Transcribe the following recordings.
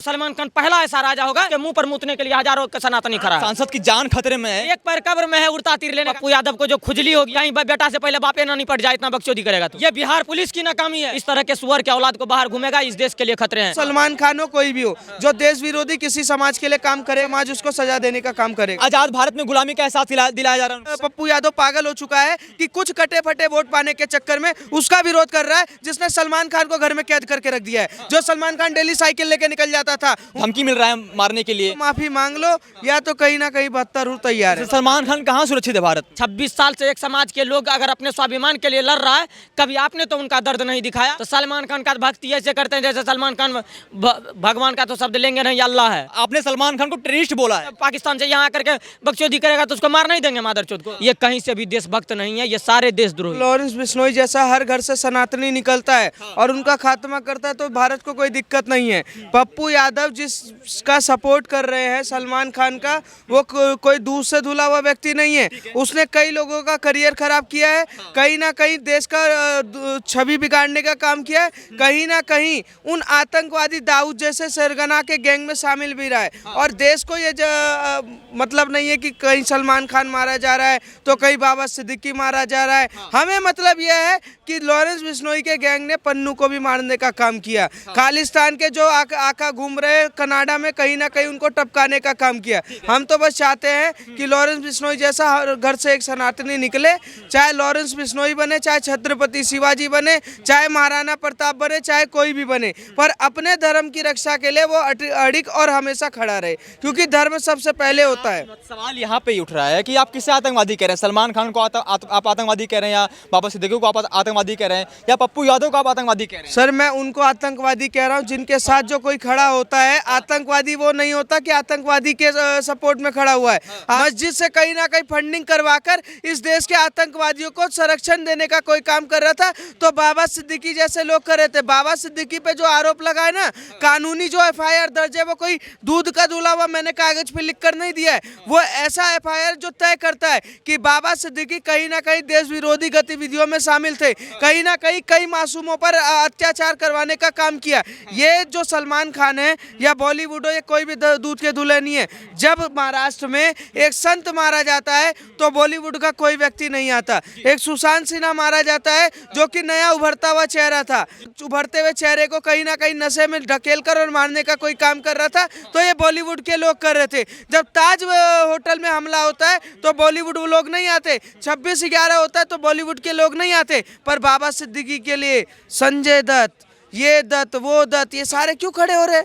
सलमान खान पहला ऐसा राजा होगा कि मुंह पर मुतने के लिए हजारों का सनातनी खड़ा है। सांसद की जान खतरे में है। एक पैर कब्र में है, उड़ता तीर लेने। पप्पू यादव को जो खुजली होगी, कहीं बेटा से पहले बापे ना निपट जाए, इतना बकचोदी करेगा तो ये बिहार पुलिस की नाकामी है। इस तरह के सुअर के औलाद को बाहर घूमेगा, इस देश के लिए खतरे हैं। सलमान खान हो कोई भी हो जो देश विरोधी किसी समाज के लिए काम करे, समाज उसको सजा देने का काम करेगा। आजाद भारत में गुलामी का एहसास दिलाया जा रहा है। पप्पू यादव पागल हो चुका है कि कुछ कटे फटे वोट पाने के चक्कर में उसका विरोध कर रहा है, जिसने सलमान खान को घर में कैद करके रख दिया है। जो सलमान खान डेली साइकिल लेके निकल जाता था, धमकी मिल रहा है मारने के लिए। माफी मांग लो या तो कहीं ना कहीं बदतर हो तैयार है। सलमान खान कहाँ सुरक्षित है? भारत 26 साल से एक समाज के लोग अगर अपने स्वाभिमान के लिए लड़ रहा है, कभी आपने तो उनका दर्द नहीं दिखाया। तो सलमान खान का भक्ति ऐसे करते हैं जैसे सलमान खान भगवान का तो शब्द लेंगे नहीं, अल्लाह है। आपने सलमान खान को टेररिस्ट बोला है। पाकिस्तान से यहाँ आकर के बकचोदी करेगा तो उसको मार नहीं देंगे मादरचोद को। ये कहीं से भी देशभक्त नहीं है, ये सारे देशद्रोही। लॉरेंस बिश्नोई जैसा हर घर से सनातनी निकलता है और उनका खात्मा करता है तो भारत को कोई दिक्कत नहीं है। पप्पू यादव जिसका सपोर्ट कर रहे हैं सलमान खान का, वो कोई दूध से धुला हुआ व्यक्ति नहीं है। उसने कई लोगों का करियर खराब किया है, कहीं ना कहीं देश का छवि बिगाड़ने का काम किया है, कहीं ना कहीं उन आतंकवादी दाऊद जैसे सरगना के गैंग में शामिल भी रहा है। और देश को ये मतलब नहीं है कि कहीं सलमान खान मारा जा रहा है तो कहीं बाबा सिद्दीकी मारा जा रहा है। हमें मतलब यह है कि लॉरेंस बिश्नोई के गैंग ने पन्नू को भी मारने का काम किया। खालिस्तान के जो आका घूम रहे कनाडा में, कहीं ना कहीं उनको टपकाने का काम किया। हम तो बस चाहते हैं कि लॉरेंस बिश्नोई जैसा हर घर से एक सनातनी निकले, चाहे लॉरेंस बिश्नोई बने, चाहे छत्रपति शिवाजी बने, चाहे महाराणा प्रताप बने, चाहे कोई भी बने, पर अपने धर्म की रक्षा के लिए वो अडिग और हमेशा खड़ा रहे, क्योंकि धर्म सबसे पहले होता है। सवाल यहाँ पे ही उठ रहा है कि आप किसे आतंकवादी कह रहे हैं? सलमान खान को आप आतंकवादी कह रहे हैं, या बाबा सिद्दीकी को आप आतंकवादी कह रहे हैं, या पप्पू यादव को आप आतंकवादी कह रहे हैं? सर मैं उनको आतंकवादी कह रहा हूँ जिनके साथ जो कोई खड़ा होता है। आतंकवादी वो नहीं होता कि आतंकवादी के सपोर्ट में खड़ा हुआ है। मस्जिद से कहीं ना कहीं फंडिंग करवाकर इस देश के आतंकवादियों को संरक्षण देने का कोई काम कर रहा था, तो बाबा सिद्दीकी जैसे लोग कर रहे थे। बाबा सिद्दीकी पे जो आरोप लगा है ना, कानूनी जो FIR दर्ज है वो कोई दूध का धुला हुआ मैंने कागज पे लिख कर नहीं दिया है। वो ऐसा FIR जो तय करता है कि बाबा सिद्दीकी कहीं ना कहीं देश विरोधी गतिविधियों में शामिल थे, कहीं ना कहीं कई मासूमों पर अत्याचार करवाने का काम किया। ये जो सलमान खान है या बॉलीवुड हो, ये कोई भी दूध के धुले नहीं है। जब महाराष्ट्र में एक संत मारा जाता है तो बॉलीवुड का कोई व्यक्ति नहीं आता। एक सुशांत सिन्हा मारा जाता है जो कि नया उभरता हुआ चेहरा था। उभरते हुए चेहरे को कहीं ना कहीं नशे में ढकेल कर और मारने का कोई काम कर रहा था, तो ये बॉलीवुड के लोग कर रहे थे। जब ताज होटल में हमला होता है तो बॉलीवुड वो लोग नहीं आते। 26/11 होता है तो बॉलीवुड के लोग नहीं आते। पर बाबा सिद्दीकी के लिए संजय दत्त, ये दत्त, वो दत्त, ये सारे क्यों खड़े हो रहे?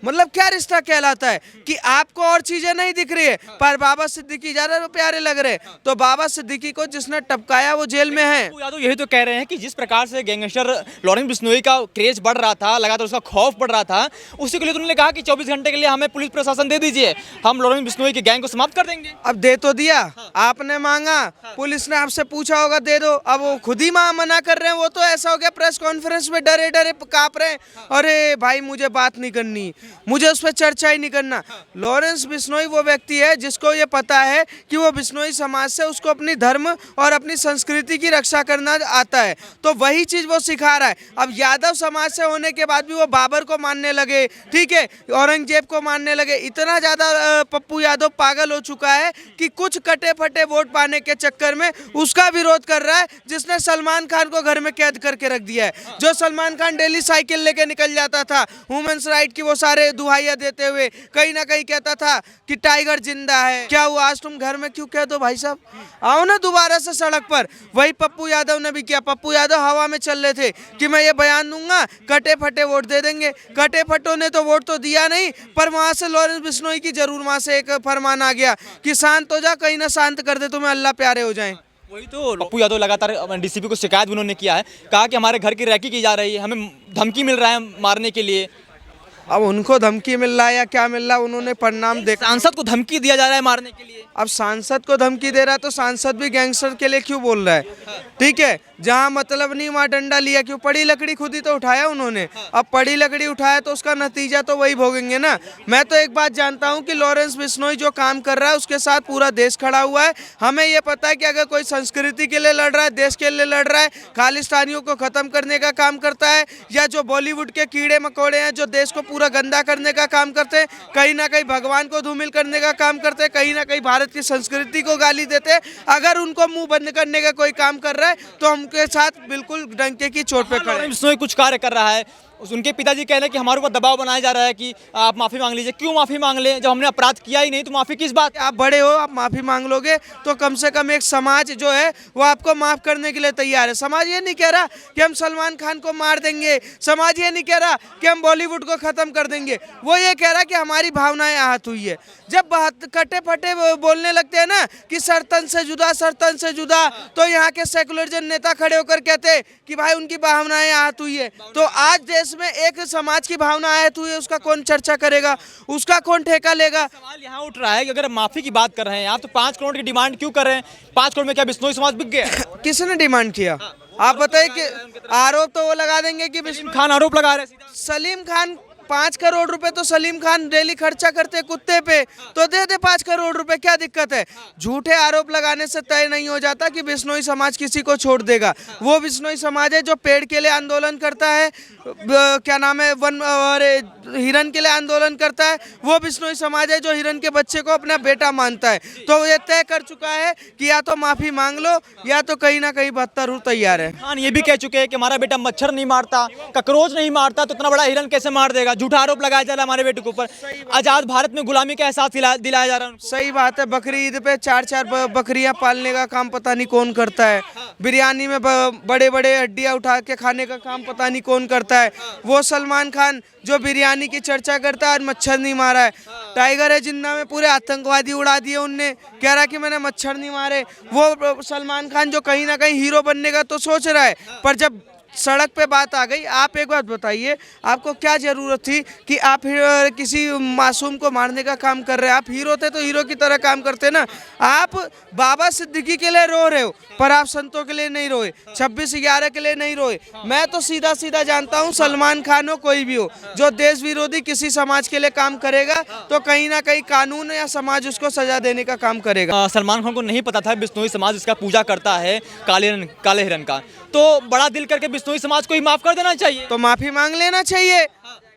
मतलब क्या रिश्ता कहलाता है कि आपको और चीजें नहीं दिख रही है पर बाबा सिद्दीकी ज्यादा प्यारे लग रहे हैं। तो बाबा सिद्दीकी को जिसने टपकाया वो जेल में है। यादव यही तो कह रहे हैं कि जिस प्रकार से गैंगस्टर लॉरेंस बिश्नोई का क्रेज बढ़ रहा था, लगातार उसका खौफ बढ़ रहा था, उसी के लिए उन्होंने कहा कि 24 घंटे के लिए हमें पुलिस प्रशासन दे दीजिए, हम लॉरेंस बिश्नोई के गैंग को समाप्त कर देंगे। अब दे तो दिया, आपने मांगा, पुलिस ने आपसे पूछा होगा दे दो, अब वो खुद ही मना कर रहे हैं। वो तो ऐसा हो गया प्रेस कॉन्फ्रेंस में डरे डरे कांप रहे हैं, अरे भाई मुझे बात नहीं करनी, मुझे उस पर चर्चा ही नहीं करना। लॉरेंस बिश्नोई वो व्यक्ति है जिसको ये पता है कि वो बिश्नोई समाज से उसको अपनी धर्म और अपनी संस्कृति की रक्षा करना आता है, तो वही चीज वो सिखा रहा है। अब यादव समाज से होने के बाद भी वो बाबर को मानने लगे, ठीक है, औरंगजेब को मानने लगे। इतना ज्यादा पप्पू यादव पागल हो चुका है कि कुछ कटे फटे वोट पाने के चक्कर में उसका विरोध कर रहा है, जिसने सलमान खान को घर में कैद करके रख दिया है। जो सलमान खान डेली साइकिल लेके निकल जाता था, वुमेन्स राइट की वो सारे दुहाई देते हुए कहीं ना कहीं कहता था कि टाइगर जिंदा है। क्या हुआ, आज तुम घर में क्यों कह दो भाई साहब, आओ ना दोबारा से सड़क पर। वही पप्पू यादव ने भी किया। पप्पू यादव हवा में चल रहे थे कि मैं ये बयान दूंगा, कटे फटे वोट दे देंगे। कटे फटों ने तो वोट तो दिया नहीं, पर वहां से लॉरेंस बिश्नोई की जरूर वहां से एक फरमान आ गया कि शांत हो जा, कहीं ना शांत कर दे, तुम्हें अल्लाह प्यारे हो जाए। वही तो पप्पू यादव लगातार DCP को शिकायत भी उन्होंने किया है, कहा कि हमारे घर की रैकी की जा रही है, हमें धमकी मिल रहा है मारने के लिए। अब उनको धमकी मिल रहा है या क्या मिल रहा है, उन्होंने परिणाम देखा। सांसद को धमकी दिया जा रहा है मारने के लिए। अब सांसद को धमकी दे रहा है तो सांसद भी गैंगस्टर के लिए क्यों बोल रहा है? ठीक है, जहाँ मतलब नहीं वहाँ डंडा लिया क्यों? पड़ी लकड़ी खुद ही तो उठाया उन्होंने। अब पड़ी लकड़ी उठाया तो उसका नतीजा तो वही भोगेंगे ना। मैं तो एक बात जानता हूँ कि लॉरेंस बिश्नोई जो काम कर रहा है उसके साथ पूरा देश खड़ा हुआ है। हमें ये पता है कि अगर कोई संस्कृति के लिए लड़ रहा है, देश के लिए लड़ रहा है, खालिस्तानियों को खत्म करने का काम करता है, या जो बॉलीवुड के कीड़े मकोड़े हैं जो देश को पूरा गंदा करने का काम करते हैं, कहीं ना कहीं भगवान को धूमिल करने का काम करते हैं, कहीं ना कहीं भारत की संस्कृति को गाली देते हैं। अगर उनको मुंह बंद करने का कोई काम कर रहा है तो हम उनके साथ बिल्कुल डंके की चोट पे खड़े हैं। लॉरेंस बिश्नोई कुछ कार्य कर रहा है, उनके पिताजी कह रहे हैं कि हमारे ऊपर दबाव बनाया जा रहा है कि आप माफ़ी मांग लीजिए। क्यों माफ़ी मांग लें जब हमने अपराध किया ही नहीं, तो माफ़ी किस बात? आप बड़े हो, आप माफ़ी मांग लोगे तो कम से कम एक समाज जो है वो आपको माफ़ करने के लिए तैयार है। समाज ये नहीं कह रहा कि हम सलमान खान को मार देंगे, समाज ये नहीं कह रहा कि हम बॉलीवुड को ख़त्म कर देंगे, वो ये कह रहा कि हमारी भावनाएं आहत हुई है। जब कटे फटे बोलने लगते हैं ना कि सरतन से जुदा, सरतन से जुदा, तो यहाँ के सेकुलरिज्म नेता खड़े होकर कहते हैं कि भाई उनकी भावनाएं आहत हुई है। तो आज देश में एक समाज की भावना आहत हुई है, उसका कौन चर्चा करेगा, उसका कौन ठेका लेगा? सवाल यहाँ उठ रहा है कि अगर माफ़ी की बात कर रहे हैं आप, तो 5 करोड़ की डिमांड क्यों कर रहे हैं? 5 करोड़ में क्या बिश्नोई समाज बिक गया? किसने डिमांड किया? आप बताइए कि आरोप तो वो लगा देंगे कि सलीम खान आरोप लगा रहे हैं सीधा। सलीम खान 5 करोड़ रुपए तो सलीम खान डेली खर्चा करते कुत्ते पे, तो दे दे 5 करोड़ रुपए, क्या दिक्कत है? झूठे आरोप लगाने से तय नहीं हो जाता कि बिश्नोई समाज किसी को छोड़ देगा। वो बिश्नोई समाज है जो पेड़ के लिए आंदोलन करता है, क्या नाम है, वन और हिरन के लिए आंदोलन करता है। वो बिश्नोई समाज है जो हिरन के बच्चे को अपना बेटा मानता है। तो ये तय कर चुका है कि या तो माफी मांग लो या तो कहीं ना कहीं बदतर हो तैयार है। खान ये भी कह चुके हैं कि हमारा बेटा मच्छर नहीं मारता, ककरोच नहीं मारता, तो इतना बड़ा हिरन कैसे मार देगा? झूठा आरोप लगाया जा रहा है हमारे बेटे के ऊपर। आजाद भारत में गुलामी का एहसास दिलाया जा रहा है उनको। सही बात है। बकरी ईद पे 4-4 बकरियां पालने का काम पता नहीं कौन करता है। बिरयानी में बड़े बड़े हड्डियां उठा के खाने का काम पता नहीं कौन करता है। वो सलमान खान जो बिरयानी की चर्चा करता है और मच्छर नहीं मारा है। टाइगर है जिंदा में पूरे आतंकवादी उड़ा दिए उनने, कह रहा कि मैंने मच्छर नहीं मारे। वो सलमान खान जो कहीं ना कहीं हीरो बनने का तो सोच रहा है, पर जब सड़क पे बात आ गई, आप एक बात बताइए, आपको क्या जरूरत थी कि आप किसी मासूम को मारने का काम कर रहे हैं? आप हीरो थे तो हीरो की तरह काम करते ना। आप बाबा सिद्दीकी के लिए रो रहे हो, पर आप संतों के लिए नहीं रोए, 26/11 के लिए नहीं रोए। मैं तो सीधा सीधा जानता हूँ, सलमान खान हो कोई भी हो, जो देश विरोधी किसी समाज के लिए काम करेगा तो कहीं ना कहीं कानून या समाज उसको सजा देने का काम करेगा। सलमान खान को नहीं पता था बिश्नोई समाज इसका पूजा करता है काले हिरन का, तो बड़ा दिल करके बिश्नोई समाज को ही माफ कर देना चाहिए। तो माफी मांग लेना चाहिए।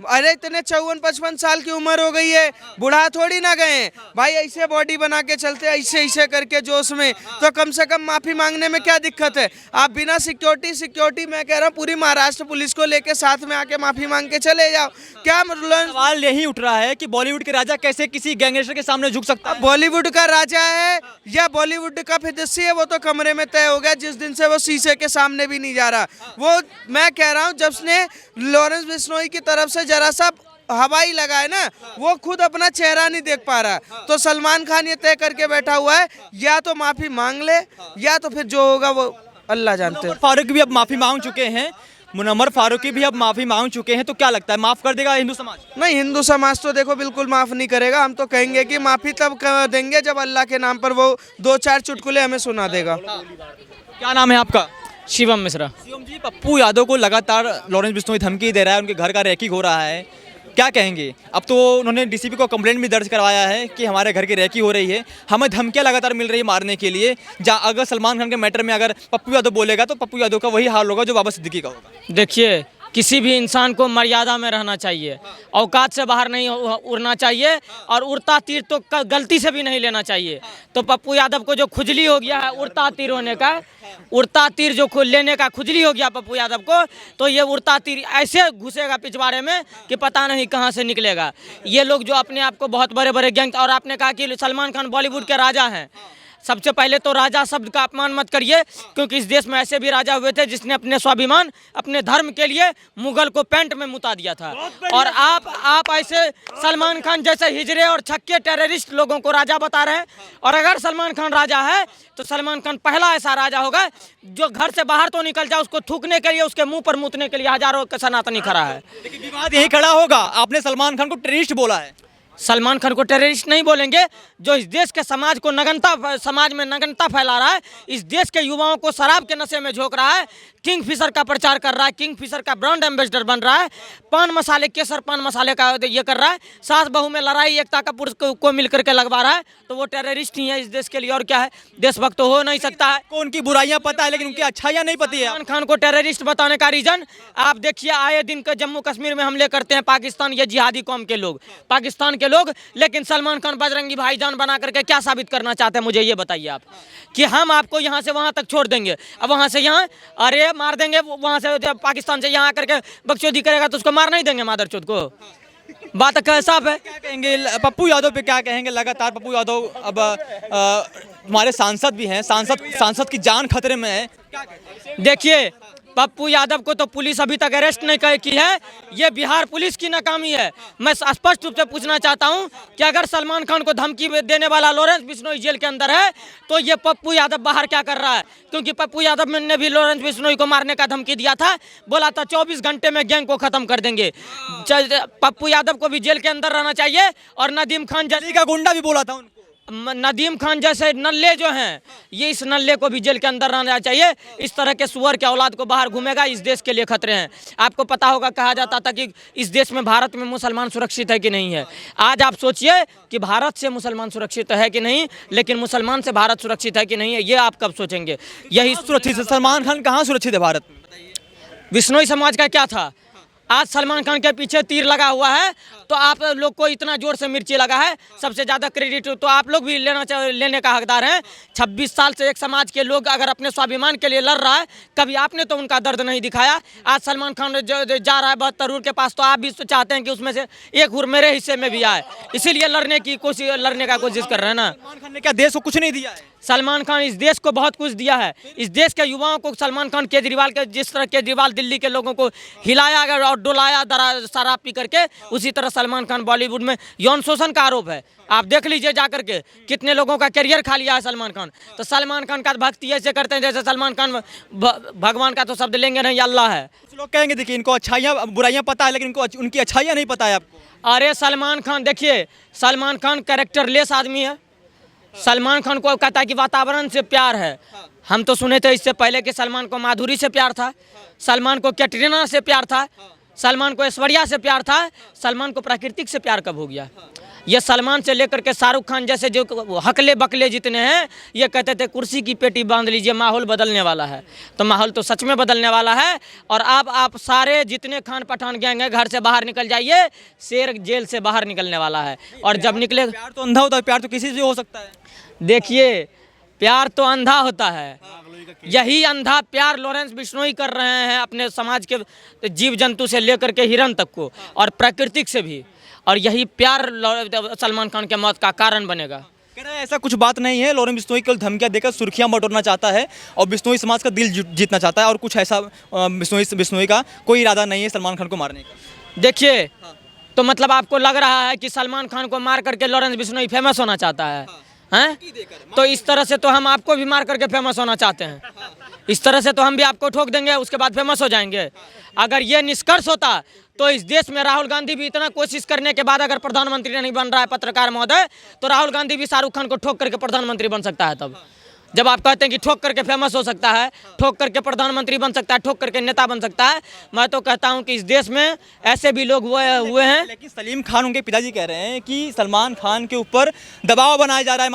अरे इतने 54-55 साल की उम्र हो गई है, बुढ़ा थोड़ी ना गए हैं भाई। ऐसे बॉडी बना के चलते, ऐसे ऐसे करके जोश में, तो कम से कम माफी मांगने में क्या दिक्कत है? आप बिना सिक्योरिटी मैं कह रहा हूँ पूरी महाराष्ट्र पुलिस को लेके साथ में आके माफी मांग के चले जाओ। क्या सवाल यही उठ रहा है कि बॉलीवुड के राजा कैसे किसी गैंगस्टर के सामने झुक सकता है? बॉलीवुड का राजा है या बॉलीवुड का फिदस्सी है, वो तो कमरे में तय हो गया जिस दिन से वो शीशे के सामने भी नहीं जा रहा। वो मैं कह रहा हूँ जब से लॉरेंस बिश्नोई की तरफ से जरा सा हवाई लगा है ना, वो खुद अपना चेहरा नहीं देख पा रहा। तो सलमान खान ये तय करके बैठा हुआ है, या तो माफी मांग ले या तो फिर जो होगा वो अल्लाह जानते हैं। फारूक भी अब माफी मांग चुके हैं, मुनव्वर फारूकी भी अब माफी मांग चुके हैं, तो क्या लगता है माफ कर देगा हिंदू समाज? नहीं, हिंदू समाज तो देखो बिल्कुल माफ नहीं करेगा। हम तो कहेंगे कि माफी तब देंगे जब अल्लाह के नाम पर वो 2-4 चुटकुले हमें सुना देगा। क्या नाम है आपका? शिवम मिश्रा। शिवम जी, पप्पू यादव को लगातार लॉरेंस बिश्नोई धमकी दे रहा है, उनके घर का रैकिंग हो रहा है, क्या कहेंगे? अब तो उन्होंने डीसीपी को कंप्लेंट भी दर्ज करवाया है कि हमारे घर की रैकी हो रही है, हमें धमकियां लगातार मिल रही है मारने के लिए। अगर सलमान खान के मैटर में अगर पप्पू यादव बोलेगा तो पप्पू यादव का वही हाल होगा जो बाबा सिद्दीकी का होगा। देखिए, किसी भी इंसान को मर्यादा में रहना चाहिए, औकात से बाहर नहीं उड़ना चाहिए, और उड़ता तीर तो गलती से भी नहीं लेना चाहिए। तो पप्पू यादव को जो खुजली हो गया है उड़ता तीर होने का, उड़ता तीर जो लेने का खुजली हो गया पप्पू यादव को, तो ये उड़ता तीर ऐसे घुसेगा पिछवाड़े में कि पता नहीं कहाँ से निकलेगा। ये लोग जो अपने आप को बहुत बड़े बड़े गैंग, और आपने कहा कि सलमान खान बॉलीवुड के राजा हैं, सबसे पहले तो राजा शब्द का अपमान मत करिए, क्योंकि इस देश में ऐसे भी राजा हुए थे जिसने अपने स्वाभिमान, अपने धर्म के लिए मुगल को पैंट में मुता दिया था। और आप ऐसे सलमान खान जैसे हिजड़े और छक्के टेररिस्ट लोगों को राजा बता रहे हैं। और अगर सलमान खान राजा है तो सलमान खान पहला ऐसा राजा होगा जो घर से बाहर तो निकल जाए, उसको थूकने के लिए, उसके मुंह पर मूतने के लिए हजारों का सनातनी खड़ा है। लेकिन विवाद यही खड़ा होगा, आपने सलमान खान को टेररिस्ट बोला है। सलमान खान को टेररिस्ट नहीं बोलेंगे। जो इस देश के समाज में नग्नता फैला रहा है, इस देश के युवाओं को शराब के नशे में झोंक रहा है, किंग फिशर का प्रचार कर रहा है, किंग फिशर का ब्रांड एम्बेसडर बन रहा है, केसर पान मसाले का ये कर रहा है, सास बहू में लड़ाई एकता कपूर को मिल करके लगवा रहा है, तो वो टेररिस्ट ही है इस देश के लिए। और क्या है, देशभक्त तो हो नहीं सकता है। को उनकी बुराइयां पता है लेकिन उनकी अच्छाइयां नहीं पता है। सलमान खान को टेररिस्ट बताने का रीजन आप देखिए, आए दिन के जम्मू कश्मीर में हमले करते हैं पाकिस्तान, ये जिहादी कौम के लोग, पाकिस्तान के लोग, लेकिन सलमान खान बजरंगी भाईजान बना करके क्या साबित करना चाहते हैं, मुझे ये बताइए आप, कि हम आपको यहाँ से वहाँ तक छोड़ देंगे, अब वहाँ से यहाँ अरे मार देंगे, वहाँ से पाकिस्तान से यहाँ करके बकचोदी करेगा तो उसको मार नहीं देंगे मादरचोद को। बात का हिसाब है। क्या कहेंगे पप्पू यादव पे, क्या कहेंगे? लगातार पप्पू यादव अब हमारे सांसद भी हैं, सांसद की जान खतरे में है। देखिए, पप्पू यादव को तो पुलिस अभी तक अरेस्ट नहीं की है, ये बिहार पुलिस की नाकामी है। मैं स्पष्ट रूप से पूछना चाहता हूं कि अगर सलमान खान को धमकी देने वाला लॉरेंस बिश्नोई जेल के अंदर है, तो ये पप्पू यादव बाहर क्या कर रहा है? क्योंकि पप्पू यादव ने भी लॉरेंस बिश्नोई को मारने का धमकी दिया था, बोला था 24 घंटे में गैंग को खत्म कर देंगे। पप्पू यादव को भी जेल के अंदर रहना चाहिए, और नदीम खान जैसे का गुंडा भी बोला था उनको, नदीम खान जैसे नल्ले जो हैं, ये इस नल्ले को भी जेल के अंदर रहना चाहिए। इस तरह के सुअर के औलाद को बाहर घूमेगा, इस देश के लिए खतरे हैं। आपको पता होगा, कहा जाता था कि इस देश में, भारत में मुसलमान सुरक्षित है कि नहीं है। आज आप सोचिए कि भारत से मुसलमान सुरक्षित है कि नहीं, लेकिन मुसलमान से भारत सुरक्षित है कि नहीं है, ये आप कब सोचेंगे? यही सुरक्षित है। सलमान खान कहाँ सुरक्षित है भारत में? बिश्नोई समाज का क्या था? आज सलमान खान के पीछे तीर लगा हुआ है, तो आप लोग को इतना जोर से मिर्ची लगा है, सबसे ज़्यादा क्रेडिट तो आप लोग भी लेने का हकदार हैं। 26 साल से एक समाज के लोग अगर अपने स्वाभिमान के लिए लड़ रहा है, कभी आपने तो उनका दर्द नहीं दिखाया। आज सलमान खान जा रहा है 72 हुर के पास, तो आप भी चाहते हैं कि उसमें से एक हुर मेरे हिस्से में भी आए, इसीलिए लड़ने का कोशिश कर रहे हैं ना। सलमान खान ने क्या देश को कुछ नहीं दिया है? सलमान खान इस देश को बहुत कुछ दिया है। इस देश के युवाओं को सलमान खान, केजरीवाल के, जिस तरह केजरीवाल दिल्ली के लोगों को हिलाया और डुलाया शराब पी करके, उसी तरह सलमान खान बॉलीवुड में यौन शोषण का आरोप है। आप देख लीजिए जा करके, कितने लोगों का करियर खा लिया है सलमान खान। तो सलमान खान का भक्ति ऐसे करते हैं जैसे सलमान खान भगवान का तो शब्द लेंगे नहीं, अल्लाह है। कुछ लोग कहेंगे देखिए, इनको अच्छाइयाँ बुराइयाँ पता है, लेकिन इनको उनकी अच्छाइयाँ नहीं पता है आपको। अरे सलमान खान देखिए, सलमान खान कैरेक्टरलेस आदमी है। सलमान खान को कहता है कि वातावरण से प्यार है। हम तो सुने थे इससे पहले कि सलमान को माधुरी से प्यार था, सलमान को कैटरीना से प्यार था, सलमान को ऐश्वर्या से प्यार था। सलमान को प्राकृतिक से प्यार कब हो गया? ये सलमान से लेकर के शाहरुख खान जैसे जो हकले बकले जितने हैं, ये कहते थे कुर्सी की पेटी बांध लीजिए, माहौल बदलने वाला है। तो माहौल तो सच में बदलने वाला है। और अब आप सारे जितने खान पठान गैंग हैं, घर से बाहर निकल जाइए, शेर जेल से बाहर निकलने वाला है। और जब निकले, प्यार तो अंधा होता है, प्यार तो किसी से हो सकता है। देखिए, प्यार तो अंधा होता है, यही अंधा प्यार लॉरेंस बिश्नोई कर रहे हैं अपने समाज के जीव जंतु से लेकर के हिरन तक को, और प्राकृतिक से भी। और यही प्यार सलमान खान के मौत का कारण बनेगा। कह रहे हैं ऐसा कुछ बात नहीं है, लॉरेंस बिश्नोई केवल धमकियां देकर सुर्खियां बटोरना चाहता है और बिश्नोई समाज का दिल जीतना चाहता है, और कुछ ऐसा बिश्नोई का कोई इरादा नहीं है सलमान खान को मारने का। देखिए, तो मतलब आपको लग रहा है कि सलमान खान को मार करके लॉरेंस बिश्नोई फेमस होना चाहता है, हैं? तो इस तरह से तो हम आपको भी मार करके फेमस होना चाहते हैं। इस तरह से तो हम भी आपको ठोक देंगे, उसके बाद फेमस हो जाएंगे। अगर ये निष्कर्ष होता तो इस देश में राहुल गांधी भी इतना कोशिश करने के बाद अगर प्रधानमंत्री नहीं बन रहा है पत्रकार महोदय, तो राहुल गांधी भी शाहरुख खान को ठोक करके प्रधानमंत्री बन सकता है। तब जब आप कहते हैं कि ठोक करके फेमस हो सकता है, ठोक करके प्रधानमंत्री बन सकता है, ठोक करके नेता बन सकता है, मैं तो कहता हूं कि इस देश में ऐसे भी लोग हुए हैं। लेकिन सलीम खान, उनके पिताजी कह रहे हैं कि सलमान खान के ऊपर दबाव बनाया जा रहा है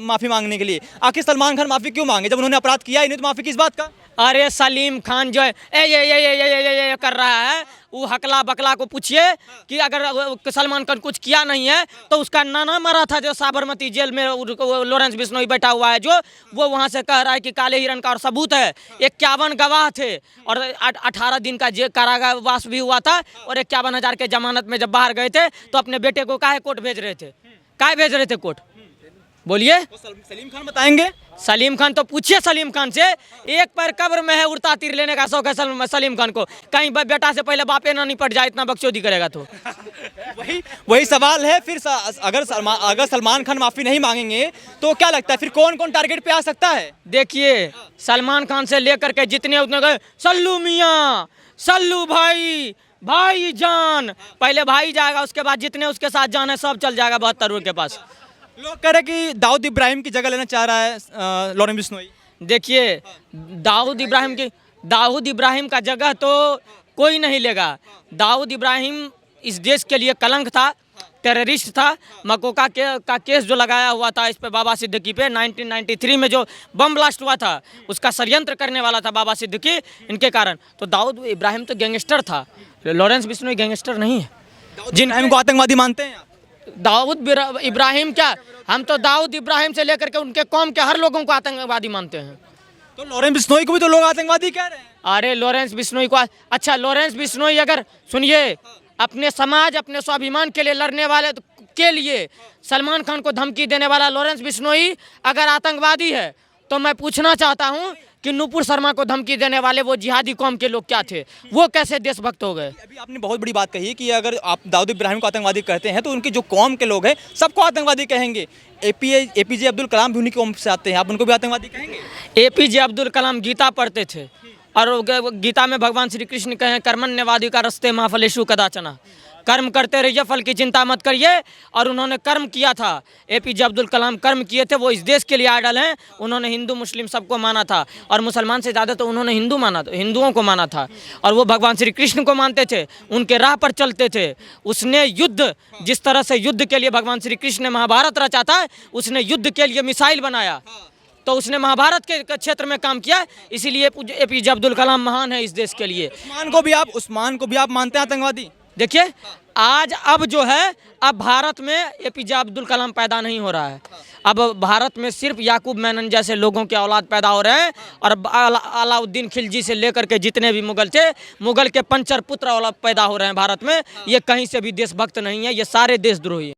माफ़ी मांगने के लिए। आखिर सलमान खान माफ़ी क्यों मांगे जब उन्होंने अपराध किया ही नहीं? तो माफ़ी किस बात का? अरे सलीम खान जो है ये कर रहा है, वो हकला बकला को पूछिए कि अगर सलमान खान कुछ किया नहीं है तो उसका नाना मरा था जो साबरमती जेल में लॉरेंस बिश्नोई बैठा हुआ है, जो वो वहाँ से कह रहा है कि काले हिरन का, और सबूत है 51 गवाह थे और 18 दिन का कारावास भी हुआ था, और 51,000 के जमानत में जब बाहर गए थे तो अपने बेटे को काहे कोर्ट भेज रहे थे? काहे भेज रहे थे कोर्ट? बोलिए। सलीम खान बताएंगे। सलीम खान तो पूछिए सलीम खान से, एक पैर कब्र में है, उड़ता तीर लेने का शौक है सलीम खान को। कहीं बेटा से पहले बापे ना निपट जाए, इतना बकचोदी करेगा तो। वही सवाल है फिर, अगर सलमान खान माफ़ी नहीं मांगेंगे तो क्या लगता है फिर कौन कौन टारगेट पे आ सकता है? देखिए, सलमान खान से लेकर के जितने उतने गए, सल्लू मियाँ, सल्लू भाई, भाईजान, पहले भाई जाएगा, उसके बाद जितने उसके साथ जान है सब चल जाएगा 72 के पास। लोग कह रहे हैं कि दाऊद इब्राहिम की जगह लेना चाह रहा है लॉरेंस बिश्नोई। देखिए, दाऊद इब्राहिम का जगह तो कोई नहीं लेगा। दाऊद इब्राहिम इस देश के लिए कलंक था, टेररिस्ट था। मकोका का केस जो लगाया हुआ था इस पे बाबा सिद्दीकी पे 1993 में जो बम ब्लास्ट हुआ था, उसका षड्यंत्र करने वाला था बाबा सिद्दीकी, इनके कारण। तो दाऊद इब्राहिम तो गैंगस्टर था, लॉरेंस बिश्नोई गैंगस्टर नहीं है। जिन इनको आतंकवादी मानते हैं आप? दाऊद इब्राहिम क्या, हम तो दाऊद इब्राहिम से लेकर के उनके कौम के हर लोगों को आतंकवादी मानते हैं। तो लॉरेंस बिश्नोई को भी तो लोग आतंकवादी कह रहे हैं। अरे लॉरेंस बिश्नोई को, अच्छा लॉरेंस बिश्नोई अगर सुनिए, अपने समाज अपने स्वाभिमान के लिए लड़ने वाले के लिए सलमान खान को धमकी देने वाला लॉरेंस बिश्नोई अगर आतंकवादी है, तो मैं पूछना चाहता हूं कि नुपुर शर्मा को धमकी देने वाले वो जिहादी कौम के लोग क्या थे, वो कैसे देशभक्त हो गए? अभी आपने बहुत बड़ी बात कही कि अगर आप दाऊद इब्राहिम को आतंकवादी कहते हैं तो उनकी जो कौम के लोग हैं सबको आतंकवादी कहेंगे। एपीजे अब्दुल कलाम भी उन्हीं कौम से आते हैं, आप उनको भी आतंकवादी कहेंगे? एपीजे अब्दुल कलाम गीता पढ़ते थे और गीता में भगवान श्री कृष्ण कहे कर्मण्यवादी का रस्ते महाफलेषु कदाचना, कर्म करते रहिए फल की चिंता मत करिए। और उन्होंने कर्म किया था, एपीजे अब्दुल कलाम कर्म किए थे, वो इस देश के लिए आइडल हैं। उन्होंने हिंदू मुस्लिम सबको माना था और मुसलमान से ज़्यादा तो उन्होंने हिंदुओं को माना था। और वो भगवान श्री कृष्ण को मानते थे, उनके राह पर चलते थे। उसने युद्ध, जिस तरह से युद्ध के लिए भगवान श्री कृष्ण ने महाभारत रचा था, उसने युद्ध के लिए मिसाइल बनाया, तो उसने महाभारत के क्षेत्र में काम किया। इसीलिए एपीजे अब्दुल कलाम महान है इस देश के लिए। उस्मान को भी आप मानते हैं आतंकवादी? देखिए, आज अब जो है, अब भारत में एपीजे अब्दुल कलाम पैदा नहीं हो रहा है। अब भारत में सिर्फ याकूब मेनन जैसे लोगों के औलाद पैदा हो रहे हैं। और अलाउद्दीन खिलजी से लेकर के जितने भी मुगल थे, मुगल के पंचर पुत्र औलाद पैदा हो रहे हैं भारत में। ये कहीं से भी देशभक्त नहीं है, ये सारे देशद्रोही हैं।